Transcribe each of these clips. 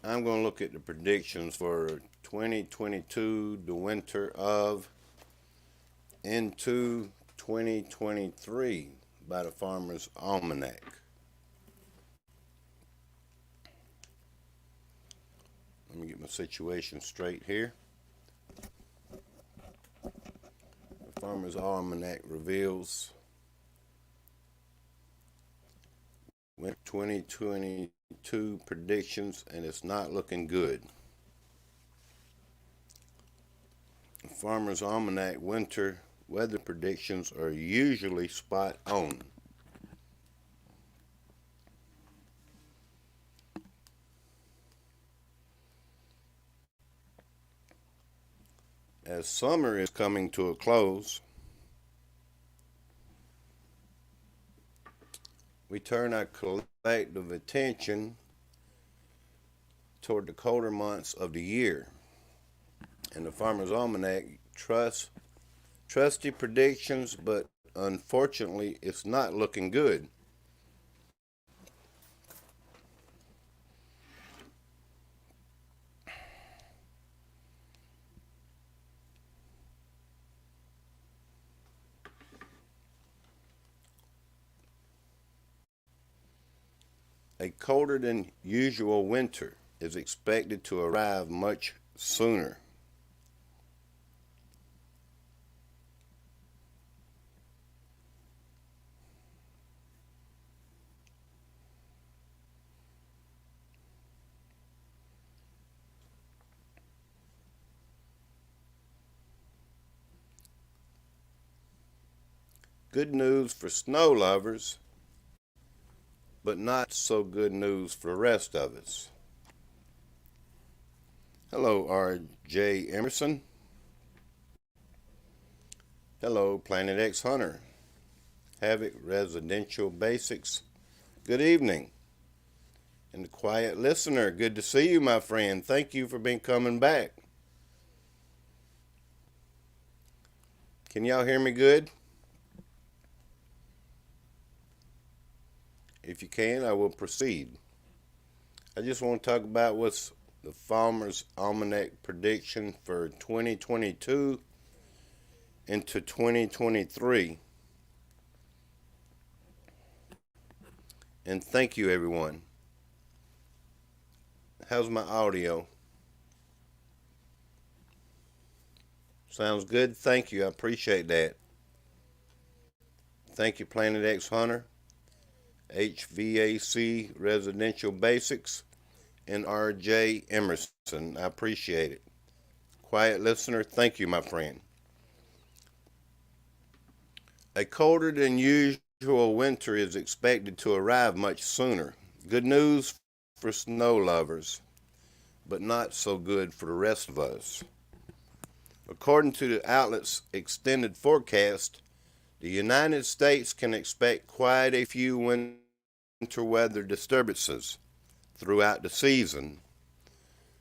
I'm going to look at the predictions for 2022, the winter of, into 2023 by the Farmer's Almanac. Let me get my situation straight here. The Farmer's Almanac reveals 2022 predictions, and it's not looking good. The Farmer's Almanac winter weather predictions are usually spot on. As summer is coming to a close, we turn our collective attention toward the colder months of the year. And the Farmer's Almanac trusty predictions, but unfortunately, it's not looking good. A colder than usual winter is expected to arrive much sooner. Good news for snow lovers, but not so good news for the rest of us. Hello, R.J. Emerson. Hello, Planet X Hunter. Havoc Residential Basics. Good evening. And the Quiet Listener, good to see you, my friend. Thank you for coming back. Can y'all hear me good? If you can, I will proceed. I just want to talk about what's the Farmer's Almanac prediction for 2022 into 2023. And thank you, everyone. How's my audio? Sounds good? Thank you. I appreciate that. Thank you, Planet X Hunter, HVAC Residential Basics, and R.J. Emerson. I appreciate it. Quiet Listener, thank you, my friend. A colder than usual winter is expected to arrive much sooner. Good news for snow lovers, but not so good for the rest of us. According to the outlet's extended forecast, the United States can expect quite a few winter weather disturbances throughout the season.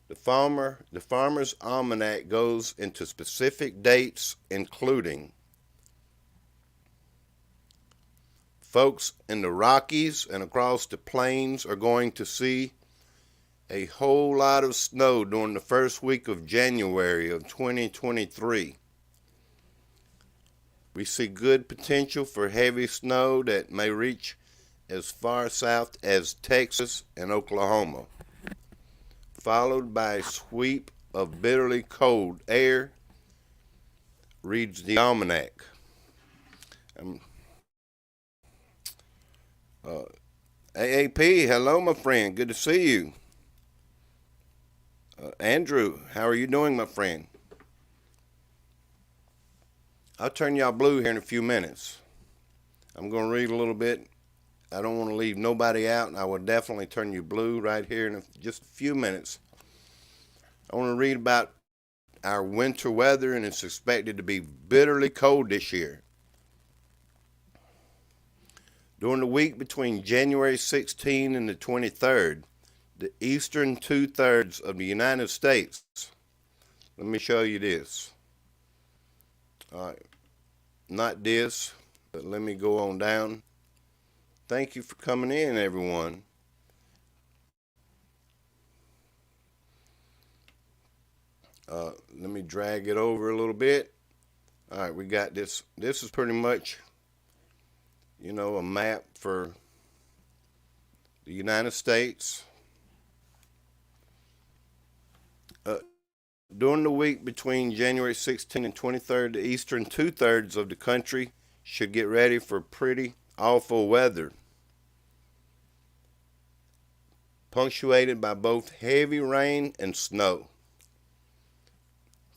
The Farmer's Almanac goes into specific dates, including folks in the Rockies and across the plains are going to see a whole lot of snow during the first week of January of 2023. We see good potential for heavy snow that may reach as far south as Texas and Oklahoma, followed by a sweep of bitterly cold air, reads the Almanac. AAP, hello, my friend. Good to see you. Andrew, how are you doing, my friend? I'll turn y'all blue here in a few minutes. I'm going to read a little bit. I don't want to leave nobody out, and I will definitely turn you blue right here in just a few minutes. I want to read about our winter weather, and it's expected to be bitterly cold this year. During the week between January 16 and the 23rd, the eastern two-thirds of the United States. Let me show you this. All right. Not this, but let me go on down. Thank you for coming in, everyone. Let me drag it over a little bit. All right, we got this. This is pretty much, a map for the United States. During the week between January 16th and 23rd, the eastern two-thirds of the country should get ready for pretty awful weather, punctuated by both heavy rain and snow,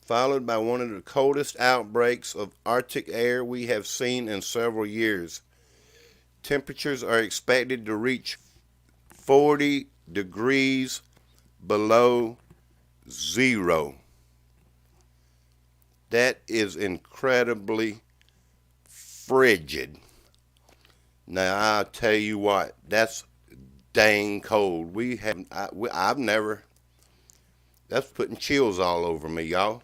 followed by one of the coldest outbreaks of Arctic air we have seen in several years. Temperatures are expected to reach 40 degrees below zero. That is incredibly frigid. Now, I'll tell you what, that's dang cold. I've never, that's putting chills all over me, y'all.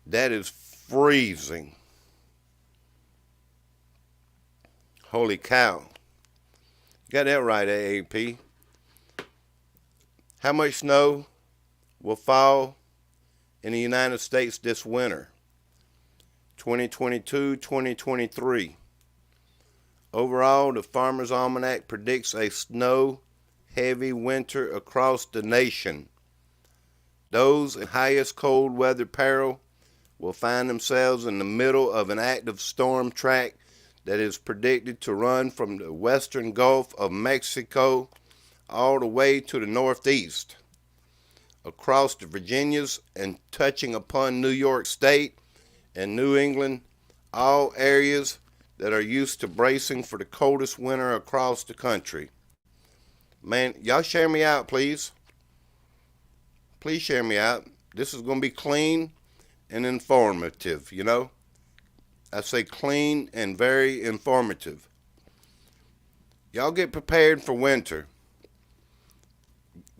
That is freezing. Holy cow. Got that right, AAP. How much snow will fall in the United States this winter? 2022-2023. Overall, the Farmer's Almanac predicts a snow-heavy winter across the nation. Those in highest cold weather peril will find themselves in the middle of an active storm track that is predicted to run from the western Gulf of Mexico all the way to the northeast, across the Virginias and touching upon New York State and New England, all areas that are used to bracing for the coldest winter across the country. Man, y'all share me out, please. Please share me out. This is going to be clean and informative, I say clean and very informative. Y'all get prepared for winter.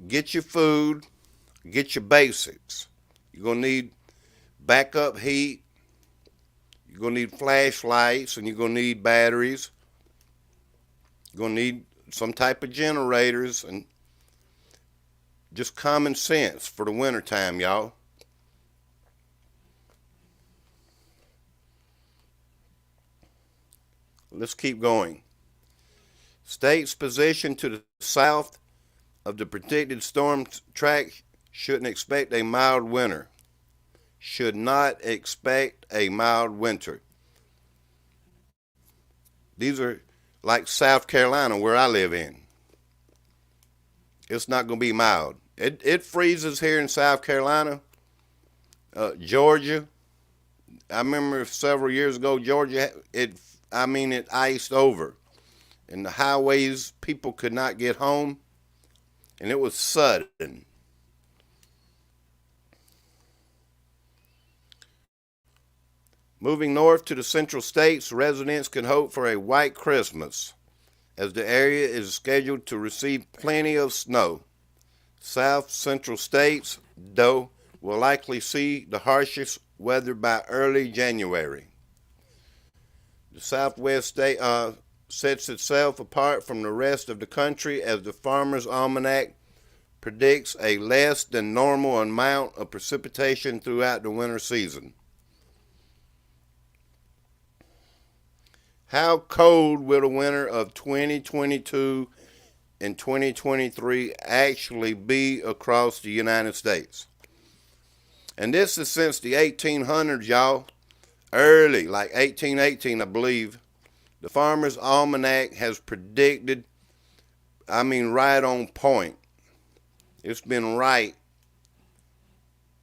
Get your food. Get your basics. You're going to need backup heat. You're going to need flashlights, and you're going to need batteries. You're going to need some type of generators and just common sense for the wintertime, y'all. Let's keep going. States positioned to the south of the predicted storm track shouldn't expect a mild winter. Should not expect a mild winter. These are like South Carolina, where I live in. It's not going to be mild. It freezes here in South Carolina. Georgia. I remember several years ago, Georgia, it iced over. And the highways, people could not get home. And it was sudden. Moving north to the central states, residents can hope for a white Christmas, as the area is scheduled to receive plenty of snow. South central states, though, will likely see the harshest weather by early January. The Southwest state sets itself apart from the rest of the country as the Farmer's Almanac predicts a less than normal amount of precipitation throughout the winter season. How cold will the winter of 2022 and 2023 actually be across the United States? And this is since the 1800s, y'all. Early, like 1818, I believe, the Farmer's Almanac has predicted, right on point. It's been right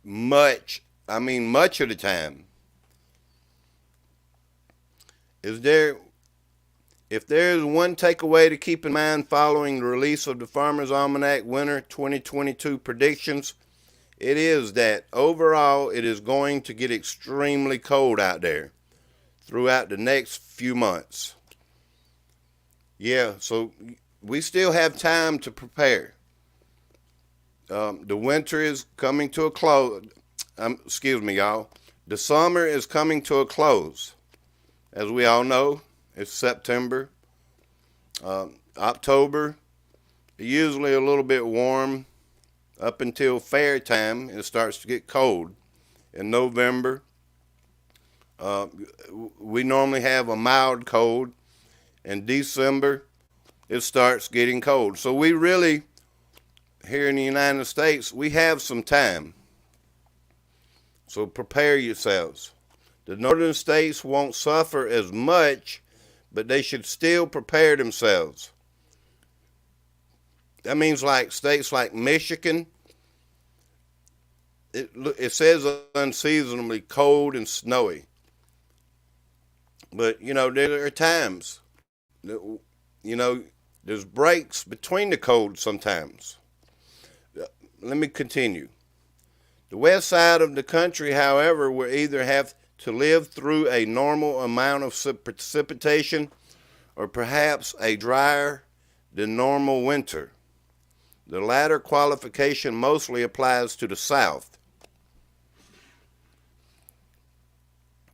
much of the time. If there is one takeaway to keep in mind following the release of the Farmer's Almanac Winter 2022 predictions, it is that overall it is going to get extremely cold out there throughout the next few months. Yeah, so we still have time to prepare. The winter is coming to a close. Excuse me, y'all. The summer is coming to a close. As we all know, it's September, October, usually a little bit warm. up until fair time. It starts to get cold. In November, uh, we normally have a mild cold. In December, it starts getting cold. So we really, here in the United States, we have some time. So prepare yourselves. The northern states won't suffer as much, but they should still prepare themselves. That means like states like Michigan, it says unseasonably cold and snowy. But, there are times, you know, there's breaks between the cold sometimes. Let me continue. The west side of the country, however, will either have to live through a normal amount of precipitation or perhaps a drier than normal winter. The latter qualification mostly applies to the south.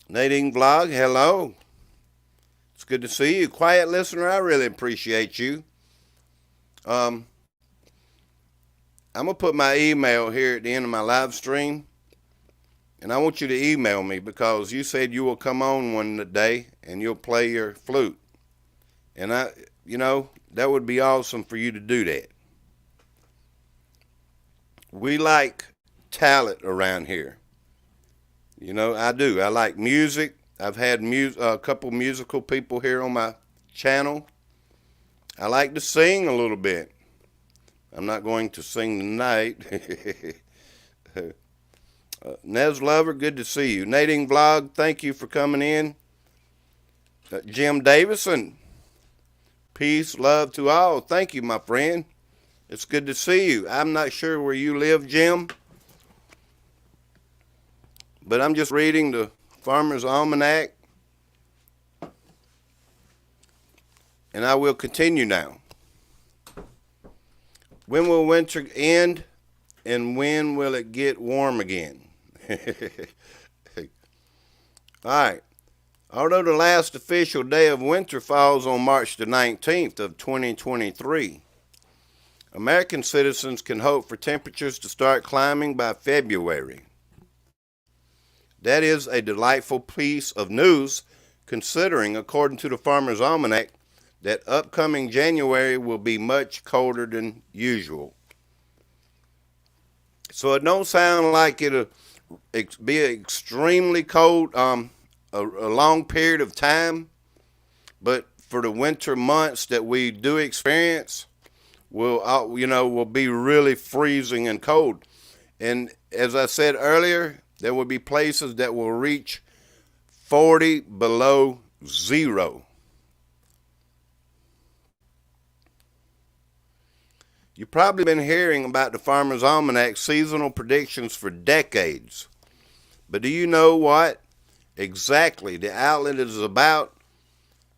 Nadine Vlog, hello. It's good to see you. Quiet listener, I really appreciate you. I'm going to put my email here at the end of my live stream. And I want you to email me because you said you will come on one day and you'll play your flute. And that would be awesome for you to do that. We like talent around here. I do. I like music. I've had a couple musical people here on my channel. I like to sing a little bit. I'm not going to sing tonight. Nez Lover, good to see you. Nadine Vlog, thank you for coming in. Jim Davison, peace, love to all. Thank you, my friend. It's good to see you. I'm not sure where you live, Jim, but I'm just reading the Farmer's Almanac, and I will continue now. When will winter end, and when will it get warm again? All right. Although the last official day of winter falls on March the 19th of 2023, American citizens can hope for temperatures to start climbing by February. That is a delightful piece of news, considering, according to the Farmer's Almanac, that upcoming January will be much colder than usual. So it don't sound like it'll be extremely cold a long period of time, but for the winter months that we do experience, will be really freezing and cold. And as I said earlier, there will be places that will reach 40 below zero. You've probably been hearing about the Farmer's Almanac seasonal predictions for decades. But do you know what exactly the outlet is about?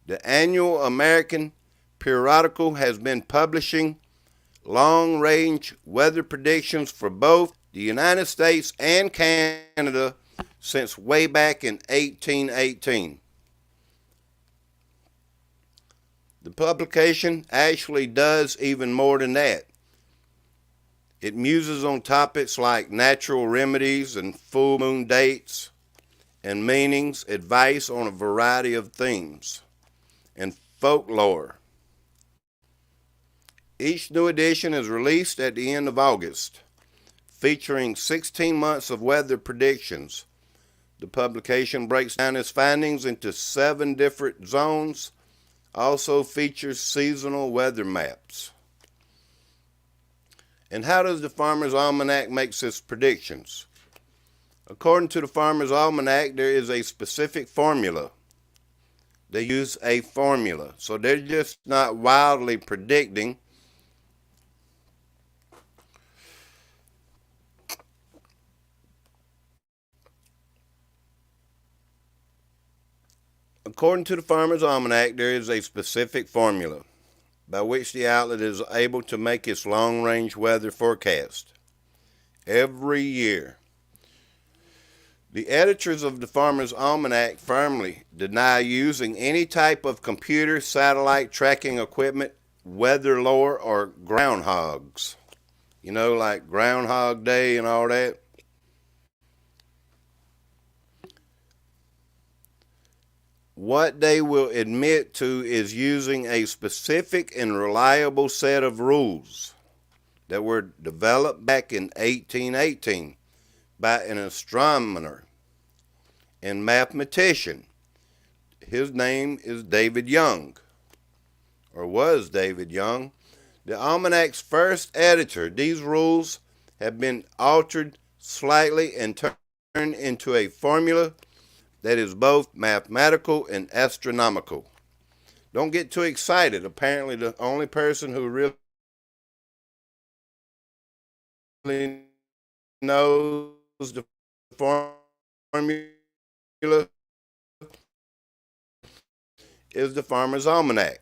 The annual American periodical has been publishing long-range weather predictions for both the United States and Canada since way back in 1818. The publication actually does even more than that. It muses on topics like natural remedies and full moon dates and meanings, advice on a variety of themes, and folklore. Each new edition is released at the end of August, featuring 16 months of weather predictions. The publication breaks down its findings into 7 different zones, also features seasonal weather maps. And how does the Farmer's Almanac make its predictions? According to the Farmer's Almanac, there is a specific formula. They use a formula, so they're just not wildly predicting. According to the Farmer's Almanac, there is a specific formula by which the outlet is able to make its long-range weather forecast every year. The editors of the Farmer's Almanac firmly deny using any type of computer, satellite tracking equipment, weather lore, or groundhogs. like Groundhog Day and all that. What they will admit to is using a specific and reliable set of rules that were developed back in 1818 by an astronomer and mathematician. His name is David Young, or was David Young. The Almanac's first editor. These rules have been altered slightly and turned into a formula that is both mathematical and astronomical. Don't get too excited. Apparently, the only person who really knows the formula is the Farmer's Almanac.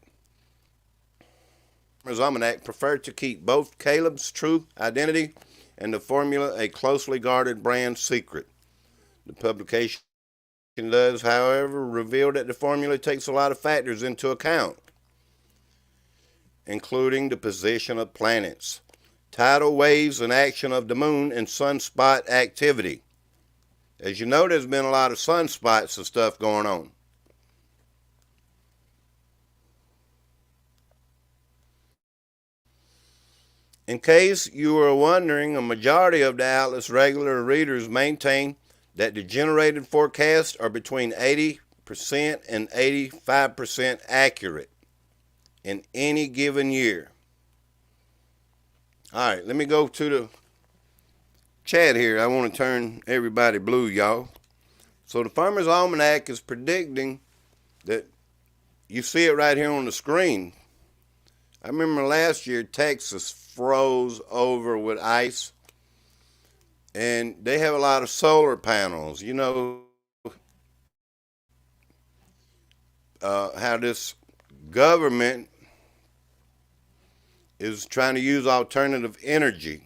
Farmer's Almanac preferred to keep both Caleb's true identity and the formula a closely guarded brand secret. The publication does, however, reveal that the formula takes a lot of factors into account, including the position of planets, tidal waves and action of the moon, and sunspot activity. As you know, there's been a lot of sunspots and stuff going on. In case you were wondering, a majority of the outlet's regular readers maintain that the generated forecasts are between 80% and 85% accurate in any given year. All right, let me go to the chat here. I want to turn everybody blue, y'all. So the Farmer's Almanac is predicting that, you see it right here on the screen. I remember last year Texas froze over with ice, and they have a lot of solar panels. How this government is trying to use alternative energy.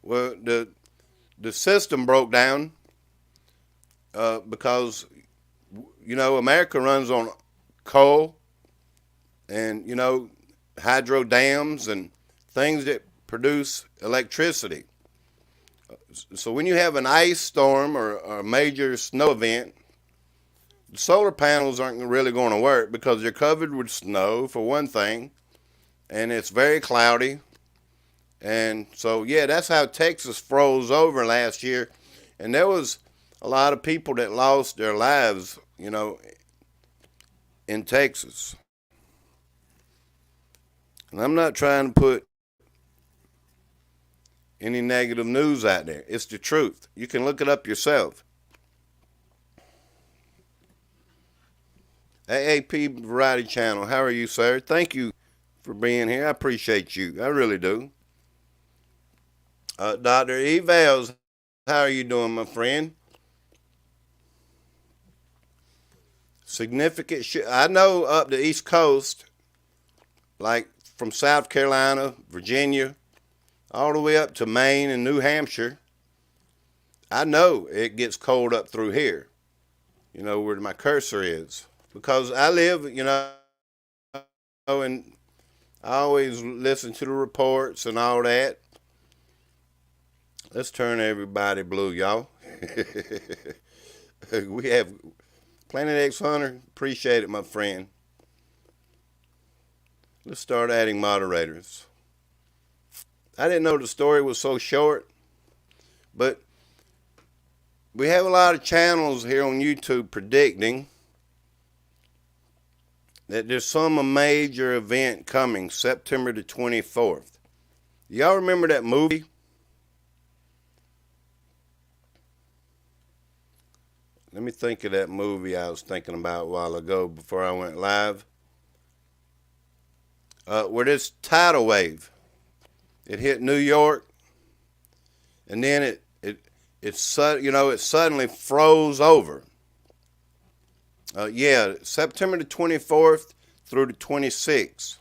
Well, the system broke down because America runs on coal and hydro dams and things that produce electricity. So when you have an ice storm or a major snow event, the solar panels aren't really going to work because they're covered with snow, for one thing, and it's very cloudy. And so, yeah, that's how Texas froze over last year. And there was a lot of people that lost their lives, in Texas. And I'm not trying to put any negative news out there. It's the truth. You can look it up yourself. AAP Variety Channel, how are you, sir? Thank you for being here. I appreciate you. I really do. Dr. Evals, how are you doing, my friend? Significant I know up the East Coast, like from South Carolina, Virginia, all the way up to Maine and New Hampshire, I know it gets cold up through here, where my cursor is. Because I live, and I always listen to the reports and all that. Let's turn everybody blue, y'all. We have Planet X Hunter. Appreciate it, my friend. Let's start adding moderators. I didn't know the story was so short, but we have a lot of channels here on YouTube predicting that there's some major event coming September the 24th. Y'all remember that movie? Let me think of that movie I was thinking about a while ago before I went live. Where this tidal wave, it hit New York, and then it suddenly froze over. September the 24th through the 26th.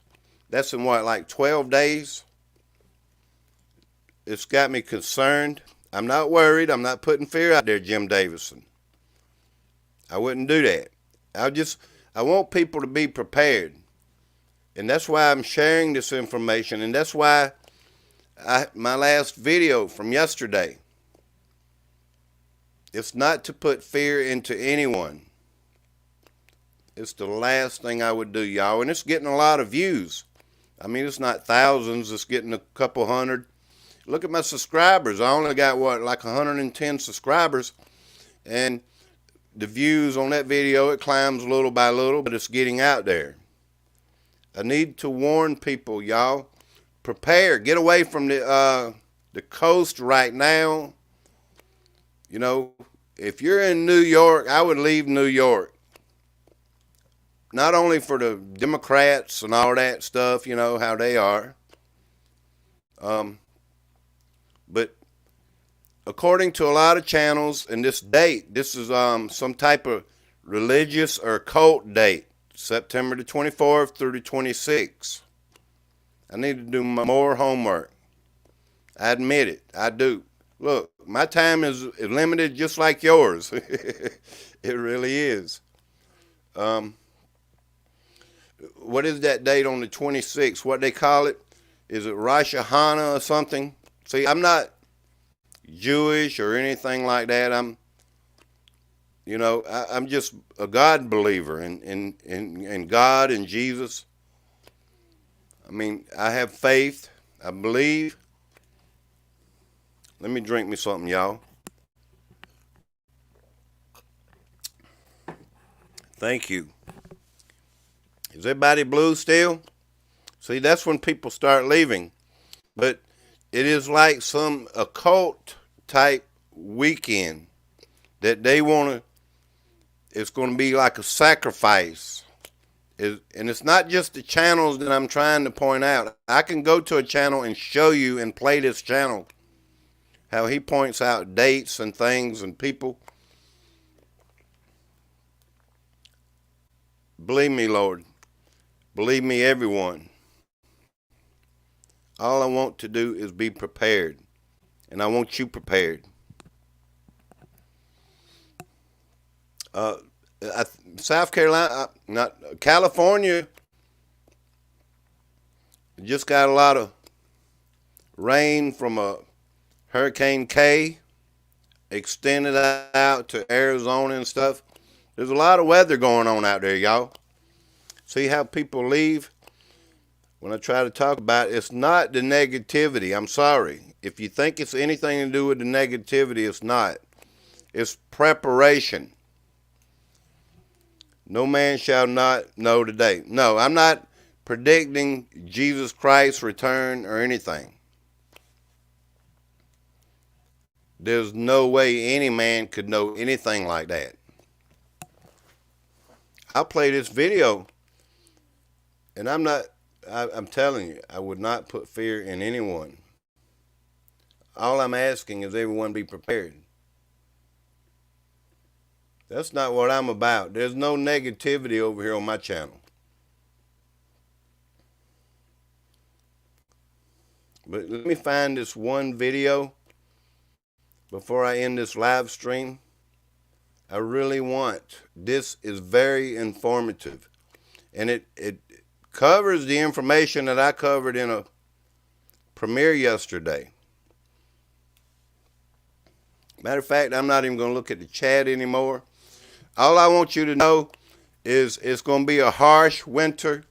That's in like 12 days? It's got me concerned. I'm not worried. I'm not putting fear out there, Jim Davison. I wouldn't do that. I want people to be prepared. And that's why I'm sharing this information. And that's why my last video from yesterday. It's not to put fear into anyone. It's the last thing I would do, y'all. And it's getting a lot of views. I mean, it's not thousands. It's getting a couple hundred. Look at my subscribers. I only got, like 110 subscribers. And the views on that video, it climbs little by little, but it's getting out there. I need to warn people, y'all. Prepare. Get away from the coast right now. You know, if you're in New York, I would leave New York. Not only for the Democrats and all that stuff, you know, how they are. But according to a lot of channels, and this date, this is some type of religious or cult date, September the 24th through the 26th. I need to do more homework. I admit it. I do. Look, my time is limited just like yours. It really is. What is that date on the 26th? What they call it? Is it Rosh Hashanah or something? See, I'm not Jewish or anything like that. I'm just a God believer in God and Jesus. I mean, I have faith. I believe. Let me drink me something, y'all. Thank you. Is everybody blue still? See, that's when people start leaving. But it is like some occult type weekend that they want to, it's going to be like a sacrifice. And it's not just the channels that I'm trying to point out. I can go to a channel and show you and play this channel, how he points out dates and things and people. Believe me, Lord. Believe me, everyone. All I want to do is be prepared. And I want you prepared. South Carolina, not California, just got a lot of rain from a Hurricane K, extended out to Arizona and stuff. There's a lot of weather going on out there, y'all. See how people leave? When I try to talk about it, it's not the negativity. I'm sorry. If you think it's anything to do with the negativity, it's not. It's preparation. No man shall not know today. No, I'm not predicting Jesus Christ's return or anything. There's no way any man could know anything like that. I'll play this video, and I'm telling you, I would not put fear in anyone. All I'm asking is everyone be prepared. That's not what I'm about. There's no negativity over here on my channel. But let me find this one video before I end this live stream. I really want. This is very informative. And it covers the information that I covered in a premiere yesterday. Matter of fact, I'm not even going to look at the chat anymore. All I want you to know is it's going to be a harsh winter.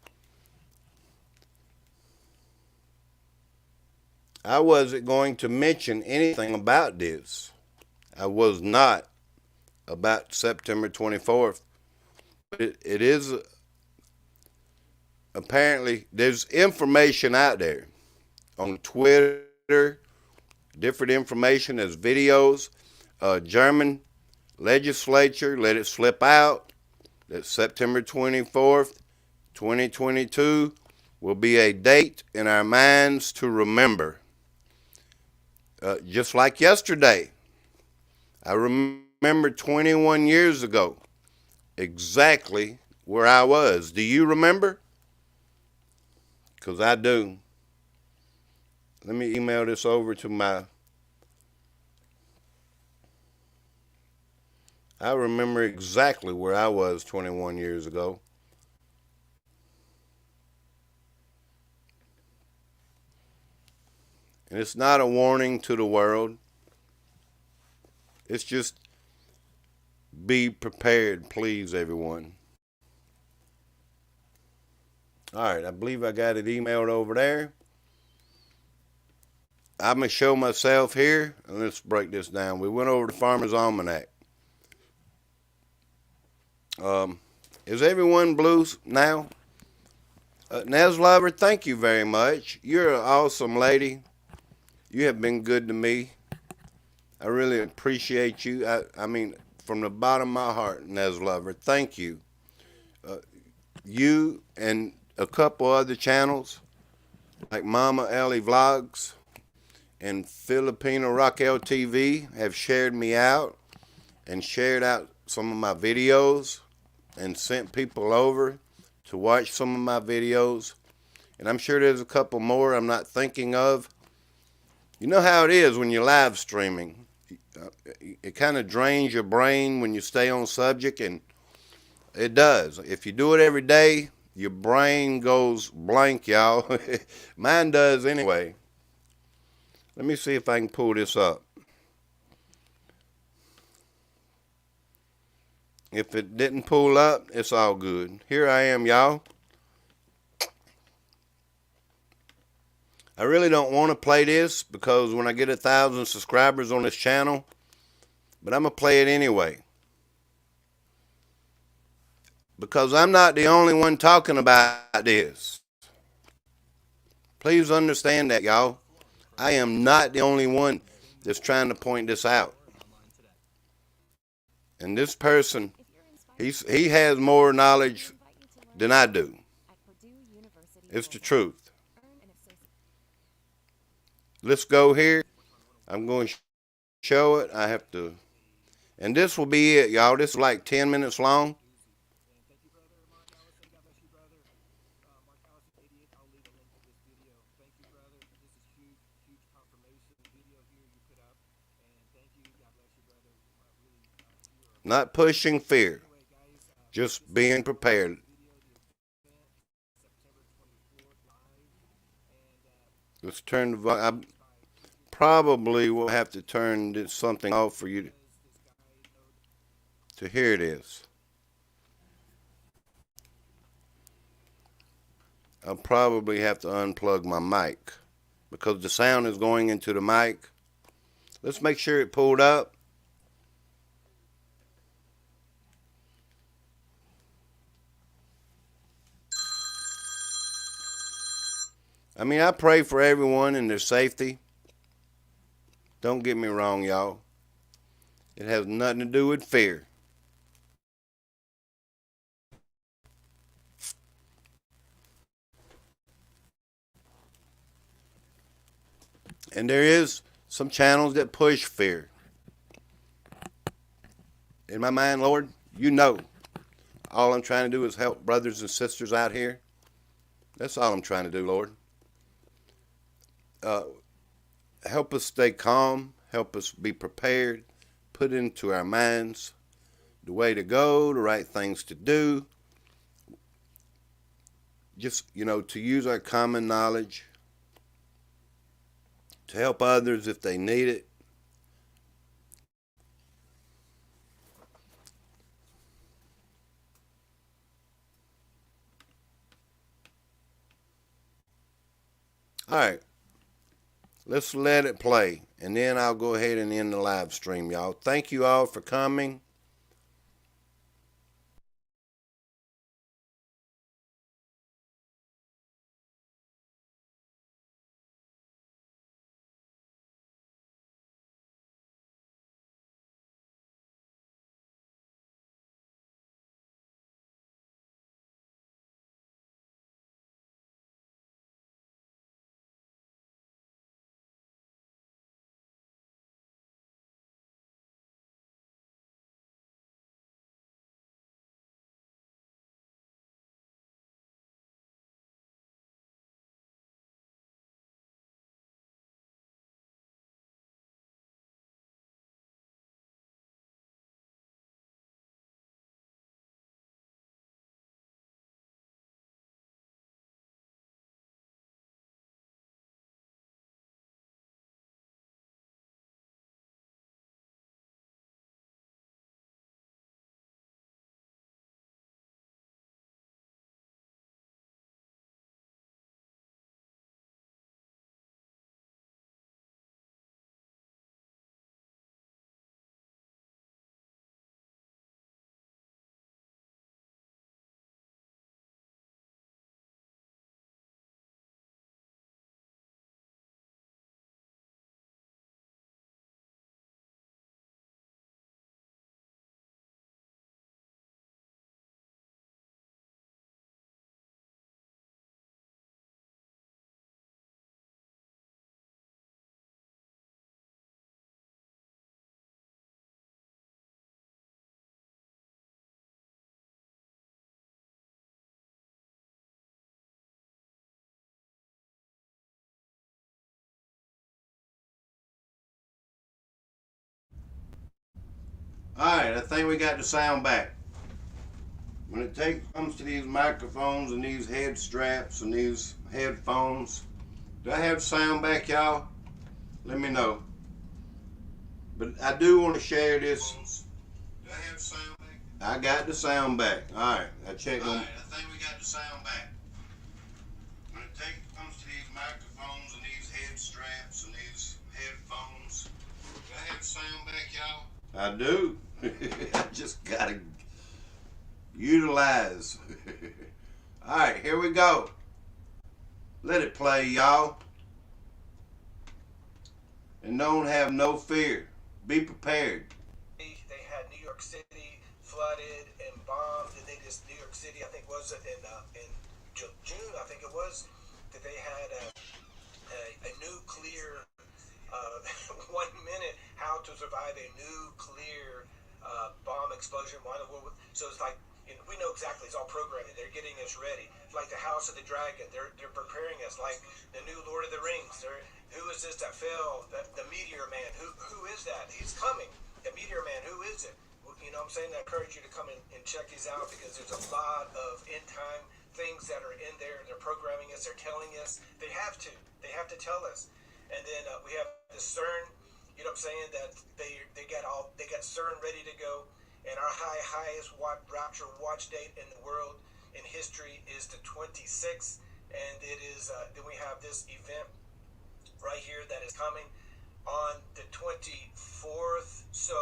I wasn't going to mention anything about this. I was not about September 24th. It is, apparently, there's information out there on Twitter, different information, there's videos. German legislature let it slip out that September 24th, 2022 will be a date in our minds to remember. Just like yesterday, I remember 21 years ago exactly where I was. Do you remember? Because I do. Let me email this over to I remember exactly where I was 21 years ago. And And it's not a warning to the world. It's just be prepared, please, everyone. All right, I believe I got it emailed over there. I'm going to show myself here, and let's break this down. We went over to Farmer's Almanac. Is everyone blue now? Nez Lover, thank you very much. You're an awesome lady. You have been good to me. I really appreciate you. I mean, from the bottom of my heart, Nez Lover, thank you. You and a couple other channels, like Mama Ellie Vlogs and Filipino Raquel TV, have shared me out and shared out some of my videos and sent people over to watch some of my videos. And I'm sure there's a couple more I'm not thinking of. You know how it is when you're live streaming. It kind of drains your brain when you stay on subject, and it does. If you do it every day, your brain goes blank, y'all. Mine does anyway. Let me see if I can pull this up. If it didn't pull up, it's all good. Here I am, y'all. I really don't want to play this because when I get 1,000 subscribers on this channel, but I'm going to play it anyway. Because I'm not the only one talking about this. Please understand that, y'all. I am not the only one that's trying to point this out. And this person, he has more knowledge than I do. It's the truth. Let's go here. I'm going to show it. I have to, and this will be it, y'all. This is like 10 minutes long. Not pushing fear, just being prepared. Let's turn the volume. I probably will have to turn something off for you to hear this. I'll probably have to unplug my mic because the sound is going into the mic. Let's make sure it pulled up. I mean, I pray for everyone and their safety. Don't get me wrong, y'all. It has nothing to do with fear. And there is some channels that push fear. In my mind, Lord, you know, all I'm trying to do is help brothers and sisters out here. That's all I'm trying to do, Lord. Help us stay calm. Help us be prepared. Put into our minds the way to go, the right things to do. Just, to use our common knowledge to help others if they need it. All right. Let's let it play, and then I'll go ahead and end the live stream, y'all. Thank you all for coming. Alright, I think we got the sound back. When it comes to these microphones and these head straps and these headphones, do I have sound back, y'all? Let me know. But I do want to share this. Do I have sound back? I got the sound back. Alright, I checked on. Alright, I think we got the sound back. When it comes to these microphones and these head straps and these headphones, do I have sound back, y'all? I do. I just gotta utilize. Alright, here we go. Let it play, y'all. And don't have no fear. Be prepared. They had New York City flooded and bombed, and New York City, I think was it in June, I think it was, that they had a nuclear 1 minute how to survive a nuclear bomb explosion. So it's like, we know exactly, it's all programming. They're getting us ready. It's like the House of the Dragon. They're preparing us like the new Lord of the Rings. Who is this that fell? The Meteor Man. Who is that? He's coming. The Meteor Man. Who is it? You know what I'm saying? I encourage you to come and check these out, because there's a lot of end time things that are in there. They're programming us. They're telling us. They have to. They have to tell us. And then we have the CERN. You know what I'm saying? That they got CERN ready to go. And our highest rapture watch date in the world, in history, is the 26th. And it is then we have this event right here that is coming on the 24th. So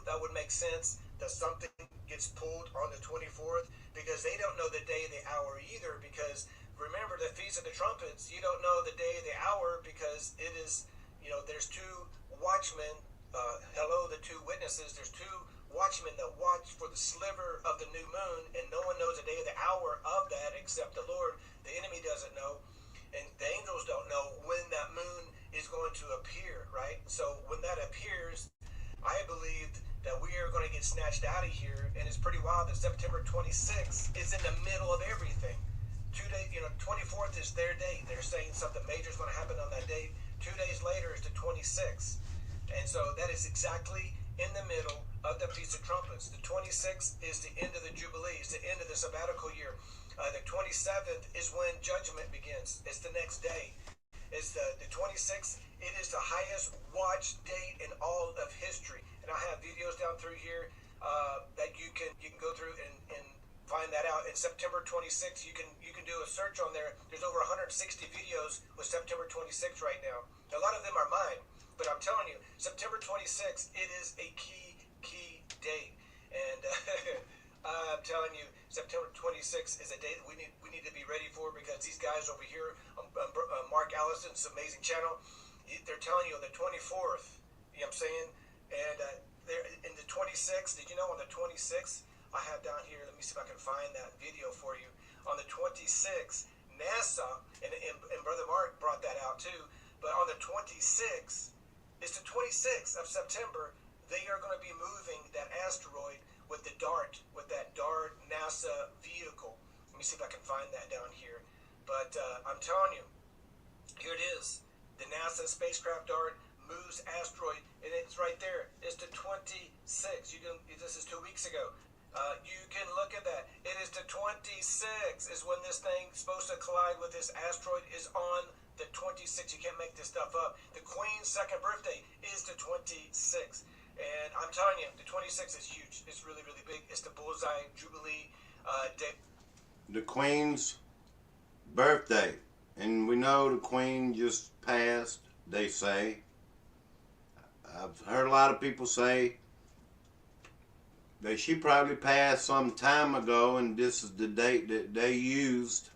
that would make sense that something gets pulled on the 24th, because they don't know the day and the hour either. Because remember, the Feast of the Trumpets, you don't know the day and the hour, because it is, there's two watchmen. The two witnesses. There's two watchmen that watch for the sliver of the new moon, and no one knows the day or the hour of that except the Lord. The enemy doesn't know, and the angels don't know when that moon is going to appear, right? So when that appears, I believe that we are going to get snatched out of here, and it's pretty wild that September 26th is in the middle of everything. 2 days, 24th is their date. They're saying something major is going to happen on that date. 2 days later is the 26th. And so that is exactly in the middle of the Feast of Trumpets. The 26th is the end of the Jubilee. It's the end of the sabbatical year. The 27th is when judgment begins. It's the next day. It's the 26th. It is the highest watch date in all of history. And I have videos down through here that you can go through and find that out. In September 26th, you can do a search on there. There's over 160 videos with September 26th right now. A lot of them are mine. But I'm telling you, September 26th, it is a key date. And I'm telling you, September 26th is a date that we need to be ready for, because these guys over here, Mark Allison's amazing channel, they're telling you on the 24th, you know what I'm saying? And they're in the 26th, did you know on the 26th, I have down here, let me see if I can find that video for you. On the 26th, NASA, and Brother Mark brought that out too, but on the 26th, it's the 26th of September, they are going to be moving that asteroid with that DART NASA vehicle. Let me see if I can find that down here. But I'm telling you, here it is. The NASA spacecraft DART moves asteroid, and it's right there. It's the 26th. This is 2 weeks ago. You can look at that. It is the 26th is when this thing is supposed to collide with this asteroid, is on the 26th. You can't make this stuff up. The Queen's second birthday is the 26th. And I'm telling you, the 26th is huge. It's really, really big. It's the bullseye Jubilee day. The Queen's birthday. And we know the Queen just passed, they say. I've heard a lot of people say that she probably passed some time ago, and this is the date that they used.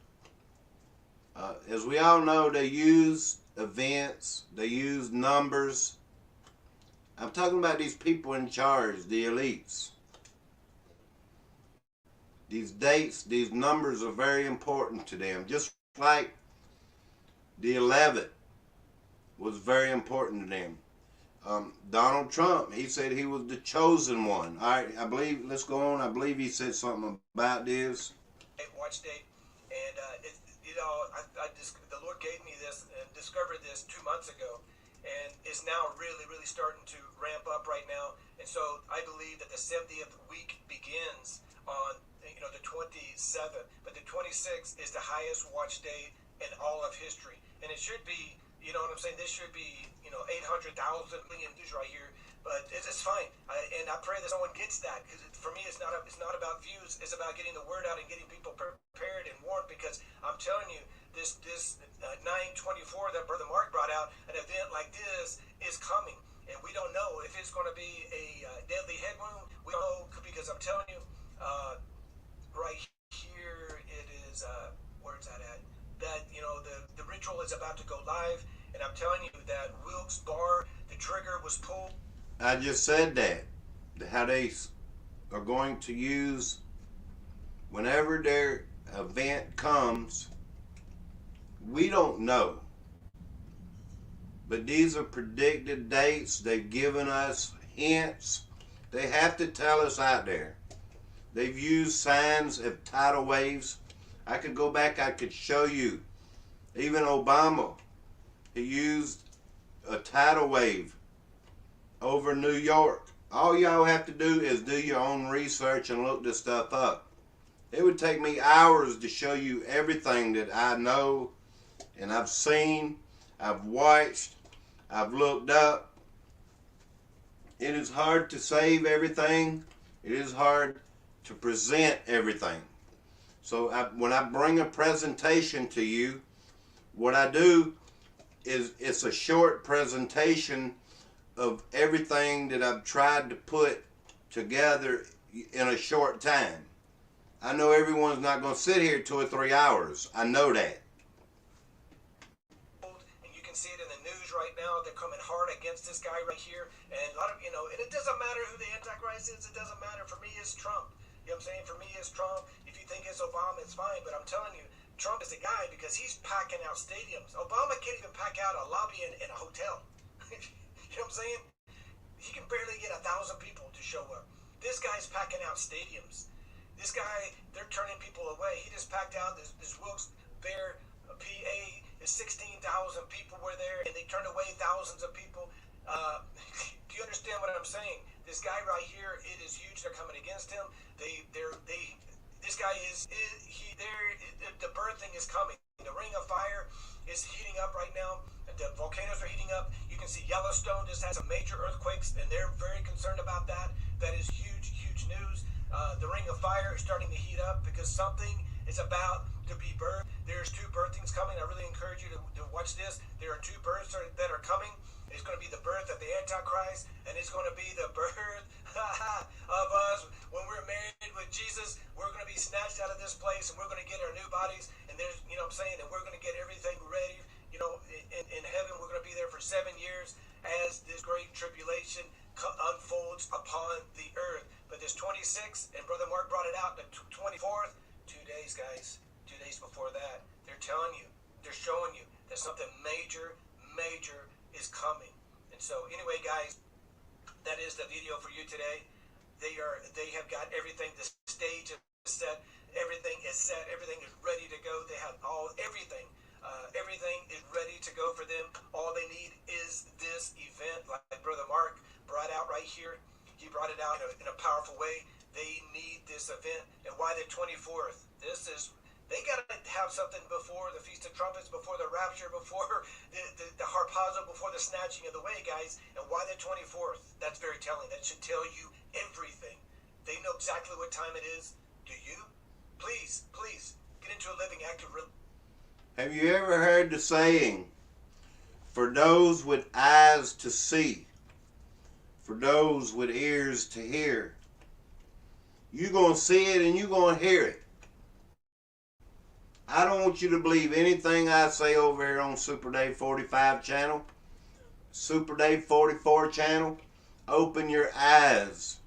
As we all know, they use events, they use numbers. I'm talking about these people in charge, the elites. These dates, these numbers are very important to them. Just like the 11th was very important to them. Donald Trump, he said he was the chosen one. All right, I believe, let's go on. I believe he said something about this. Watch date, and the Lord gave me this and discovered this 2 months ago, and it's now really, really starting to ramp up right now. And And so I believe that the 70th week begins on the 27th, but the 26th is the highest watch day in all of history, and it should be, you know what I'm saying, this should be 800,000 million views right here, but it's fine. And I pray that someone gets that, because for me it's not about views, it's about getting the word out and getting people prepared and warned, because I'm telling you, this 924 that Brother Mark brought out, an event like this is coming. And we don't know if it's going to be a deadly head wound. We don't know, because I'm telling you, right here it is. Where's that at? That the ritual is about to go live, and I'm telling you that Wilkes Barre, the trigger was pulled. I just said that. How they are going to use, whenever their event comes, we don't know. But these are predicted dates. They've given us hints. They have to tell us out there. They've used signs of tidal waves. I could go back, I could show you. Even Obama, he used a tidal wave over New York. All y'all have to do is do your own research and look this stuff up. It would take me hours to show you everything that I know and I've seen, I've watched, I've looked up. It is hard to save everything. It is hard to present everything. So when I bring a presentation to you, what I do is it's a short presentation of everything that I've tried to put together in a short time. I know everyone's not going to sit here 2 or 3 hours. I know that. And you can see it in the news right now. They're coming hard against this guy right here. And a lot of, and it doesn't matter who the Antichrist is. It doesn't matter. For me, it's Trump. You know what I'm saying? For me, it's Trump. If you think it's Obama, it's fine. But I'm telling you, Trump is the guy, because he's packing out stadiums. Obama can't even pack out a lobby in a hotel. You know what I'm saying? He can barely get 1,000 people to show up. This guy's packing out stadiums. This guy, they're turning people away. He just packed out this Wilkes Barre, PA, 16,000 people were there, and they turned away thousands of people. Do you understand what I'm saying? This guy right here, it is huge. They're coming against him. This guy the birthing is coming. The ring of fire is heating up right now. The volcanoes are heating up. You can see Yellowstone just had some major earthquakes, and they're very concerned about that. That is huge, huge news. The ring of fire is starting to heat up, because something is about to be birthed. There's 2 birthings coming. I really encourage you to watch this. There are 2 births that are coming. It's going to be the birth of the Antichrist, and it's going to be the birth of us. When we're married with Jesus, we're going to be snatched out of this place, and we're going to get our new bodies, and there's, you know what I'm saying, and we're going to get everything ready. In heaven, we're going to be there for 7 years as this great tribulation unfolds upon the earth. But this 26th, and Brother Mark brought it out, the 24th, 2 days, guys, 2 days before that, they're telling you, they're showing you that something major is coming. And so anyway, guys, that is the video for you today. They have got everything. The stage is set. Everything is set. Everything is ready to go. They have everything. Everything is ready to go for them. All they need is this event, like Brother Mark brought out right here. He brought it out in a powerful way. They need this event. And why the 24th? They got to have something before the Feast of Trumpets, before the rapture, before the harpazo, before the snatching of the way, guys. And why the 24th? That's very telling. That should tell you everything. They know exactly what time it is. Do you? Please, get into a living, active relationship. Have you ever heard the saying, for those with eyes to see, for those with ears to hear? You're going to see it and you're going to hear it. I don't want you to believe anything I say over here on Super Day 45 channel, Super Day 44 channel. Open your eyes.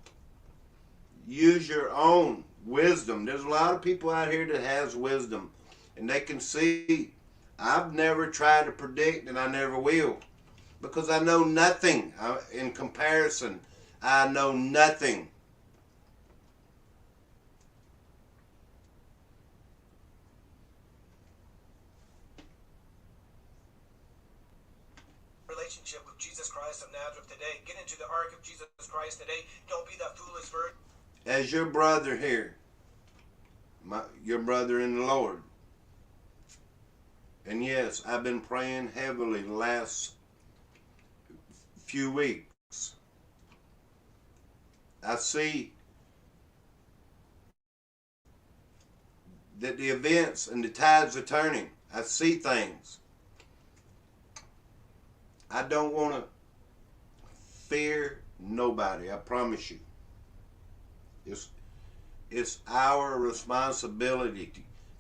Use your own wisdom. There's a lot of people out here that has wisdom, and they can see. I've never tried to predict, and I never will, because I know nothing. In comparison, I know nothing. Relationship with Jesus Christ Jesus of Nazareth today. Get into the ark of Jesus Christ today. Don't be that foolish virgin. As your brother here, your brother in the Lord, and yes, I've been praying heavily the last few weeks. I see that the events and the tides are turning. I see things. I don't want to fear nobody, I promise you. It's our responsibility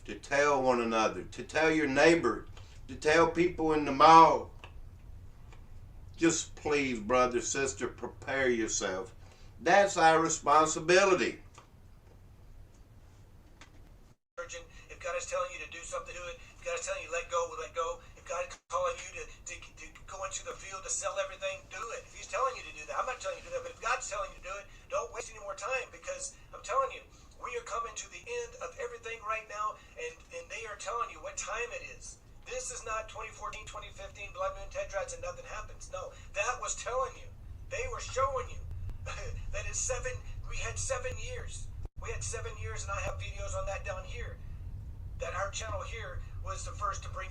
to tell one another, to tell your neighbor, to tell people in the mall. Just please, brother, sister, prepare yourself. That's our responsibility. If God is telling you to do something, do it. If God is telling you let go, let go. If God is calling you to go into the field to sell everything, do it. If He's telling you to do that, I'm not telling you to do that, but if God's telling you to do it, don't waste any more time, because I'm telling you, we are coming to the end of everything right now, and they are telling you what time it is. This is not 2014, 2015, blood moon, tetrads, and nothing happens. No, that was telling you. They were showing you that it's we had 7 years. We had 7 years, and I have videos on that down here. That our channel here was the first to bring.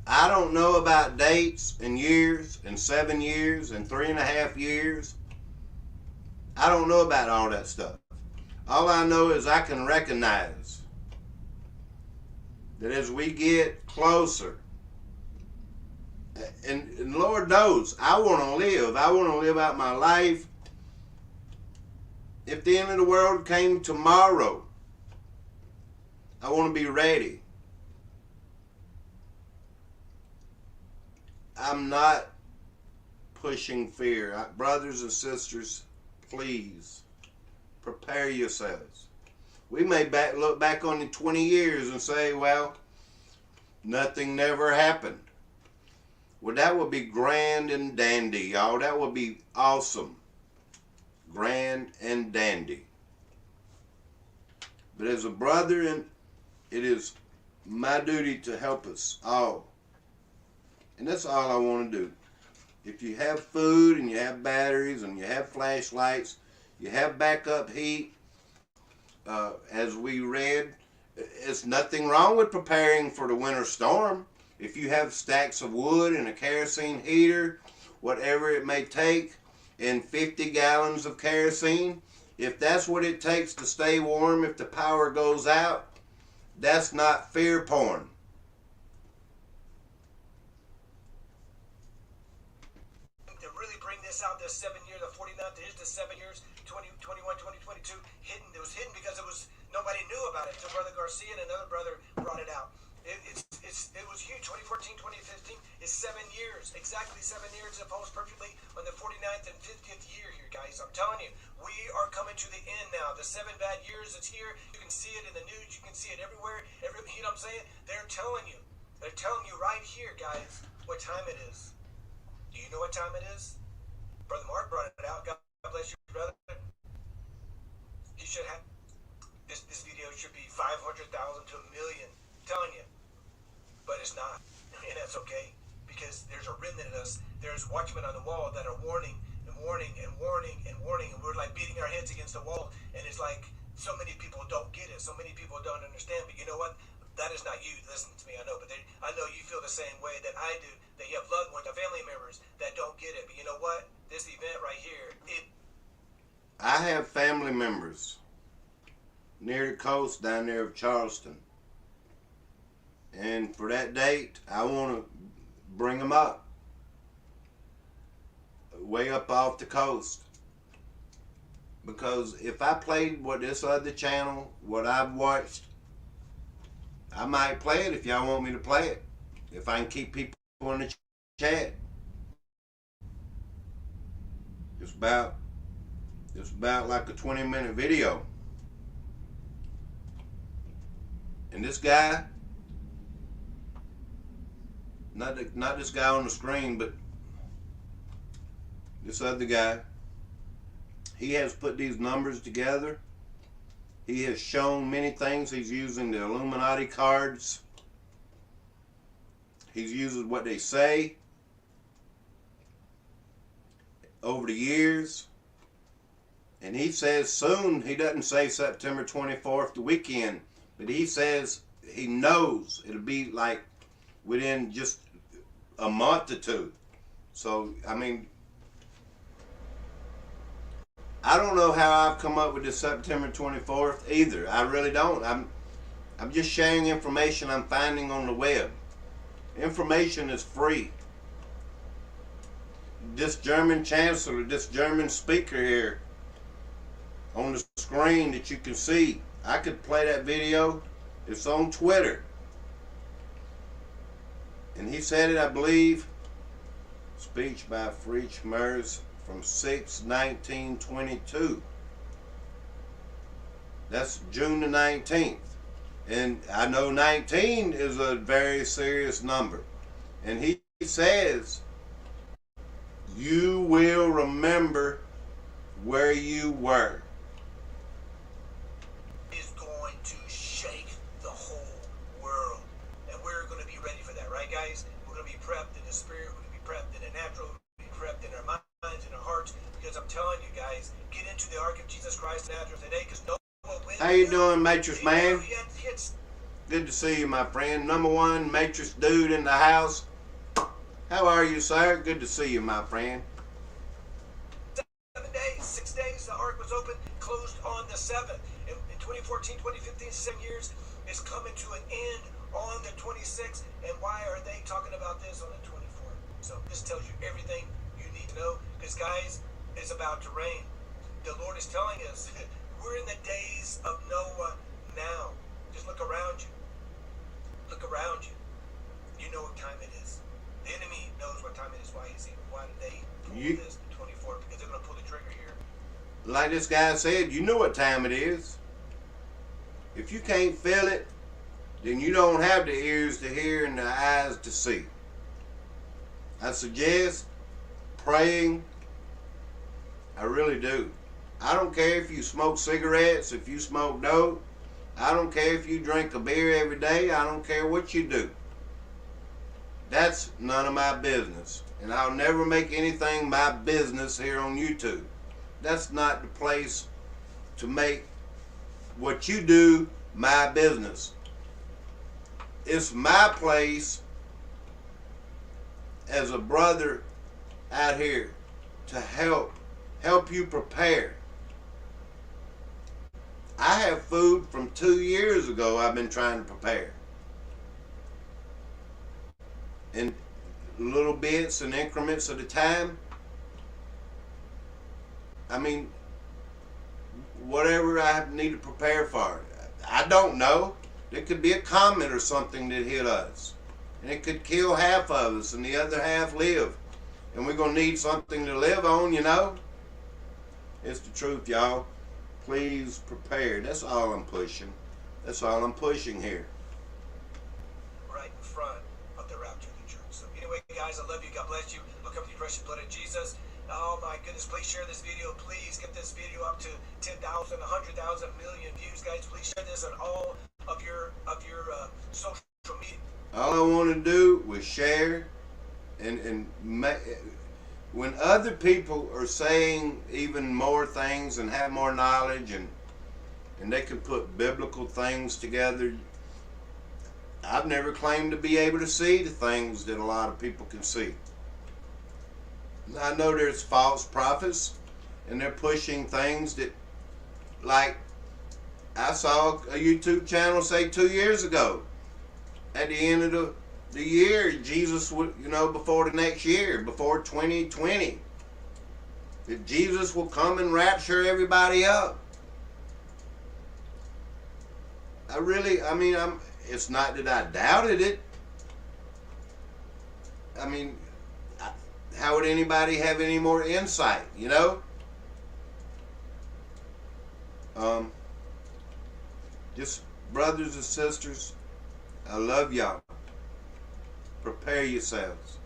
I don't know about dates and years and 7 years and 3.5 years. I don't know about all that stuff. All I know is I can recognize that as we get closer, and Lord knows, I want to live. I want to live out my life. If the end of the world came tomorrow, I want to be ready. I'm not pushing fear. Brothers and sisters, please prepare yourselves. We may look back on the 20 years and say, well, nothing never happened. Well, that would be grand and dandy, y'all. That would be awesome. Grand and dandy. But as a brother, it is my duty to help us all. And that's all I want to do. If you have food and you have batteries and you have flashlights, you have backup heat, as we read, it's nothing wrong with preparing for the winter storm. If you have stacks of wood and a kerosene heater, whatever it may take, and 50 gallons of kerosene, if that's what it takes to stay warm if the power goes out, that's not fear porn. To really bring this out, this 7 years, the 49th, here's the 7 years, 2021, 2022, hidden. It was hidden because nobody knew about it until Brother Garcia and another brother brought it out. It was huge. 2014, 2015 is 7 years. Exactly 7 years. It falls perfectly on the 49th and 50th year here, guys. I'm telling you, we are coming to the end now. The 7 bad years is here. You can see it in the news. You can see it everywhere. You know what I'm saying? They're telling you. They're telling you right here, guys, what time it is. Do you know what time it is? Brother Mark brought it out. God bless you, brother. He should have. This video should be 500,000 to 1 million. I'm telling you. But it's not, and that's okay, because there's a remnant of us. There's watchmen on the wall that are warning and warning and warning and warning, and we're like beating our heads against the wall, and it's like so many people don't get it, so many people don't understand. But you know what? That is not you. Listen to me. I know, but I know you feel the same way that I do. That you have loved ones, family members that don't get it. But you know what? This event right here, I have family members near the coast down there of Charleston. And for that date, I want to bring them up. Way up off the coast. Because if I played what this other channel, what I've watched, I might play it if y'all want me to play it. If I can keep people in the chat. It's about like a 20-minute video. And this guy, not this guy on the screen, but this other guy, he has put these numbers together. He has shown many things. He's using the Illuminati cards. He's using what they say. over the years. And he says soon, he doesn't say September 24th, the weekend, but he says he knows it'll be like within just a month or two. So, I mean, I don't know how I've come up with this September 24th either. I really don't. I'm just sharing information I'm finding on the web. Information is free. This German chancellor, this German speaker here on the screen that you can see, I could play that video. It's on Twitter. And he said it, I believe, speech by Friedrich Merz from 6/19/22. That's June the 19th. And I know 19 is a very serious number. And he says, you will remember where you were. Is going to shake the whole world. And we're going to be ready for that, right, guys? We're going to be prepped in the spirit, we're going to be prepped in the natural, we're going to be prepped in our minds and our hearts. Because I'm telling you guys, get into the ark of Jesus Christ of Nazareth today, because no one will. How you doing, Matrix Man? It's Good to see you, my friend. Number one Matrix dude in the house. How are you, sir? Good to see you, my friend. 7 days, 6 days, the ark was open, closed on the 7th. In 2014, 2015, 7 years, is coming to an end on the 26th. And why are they talking about this on the 24th? So this tells you everything you need to know, because guys, it's about to rain. The Lord is telling us we're in the days of Noah now. Just look around you. Look around you. You know what time it is. The enemy knows what time it is. Why is he? Why did they pull this the 24th? Because they're going to pull the trigger here. Like this guy said, you know what time it is. If you can't feel it, then you don't have the ears to hear and the eyes to see. I suggest praying. I really do. I don't care if you smoke cigarettes, if you smoke dope. I don't care if you drink a beer every day. I don't care what you do. That's none of my business. And I'll never make anything my business here on YouTube. That's not the place to make what you do my business. It's my place as a brother out here to help you prepare. I have food from 2 years ago I've been trying to prepare. In little bits and increments at a time. I mean, whatever I need to prepare for. I don't know. There could be a comet or something that hit us. And it could kill half of us and the other half live. And we're going to need something to live on, you know. It's the truth, y'all. Please prepare. That's all I'm pushing. That's all I'm pushing here. Right in front of the rapture of the church. So anyway, guys, I love you. God bless you. Look up the precious blood of Jesus. Oh my goodness, please share this video. Please get this video up to 10,000, 100,000, million views, guys. Please share this on all of your social media. All I want to do was share and when other people are saying even more things and have more knowledge and they can put biblical things together, I've never claimed to be able to see the things that a lot of people can see. I know there's false prophets and they're pushing things that, like I saw a YouTube channel say 2 years ago, at the end of the year, Jesus would, before the next year, before 2020, that Jesus will come and rapture everybody up. It's not that I doubted it. I mean, how would anybody have any more insight, Just brothers and sisters, I love y'all. Prepare yourselves.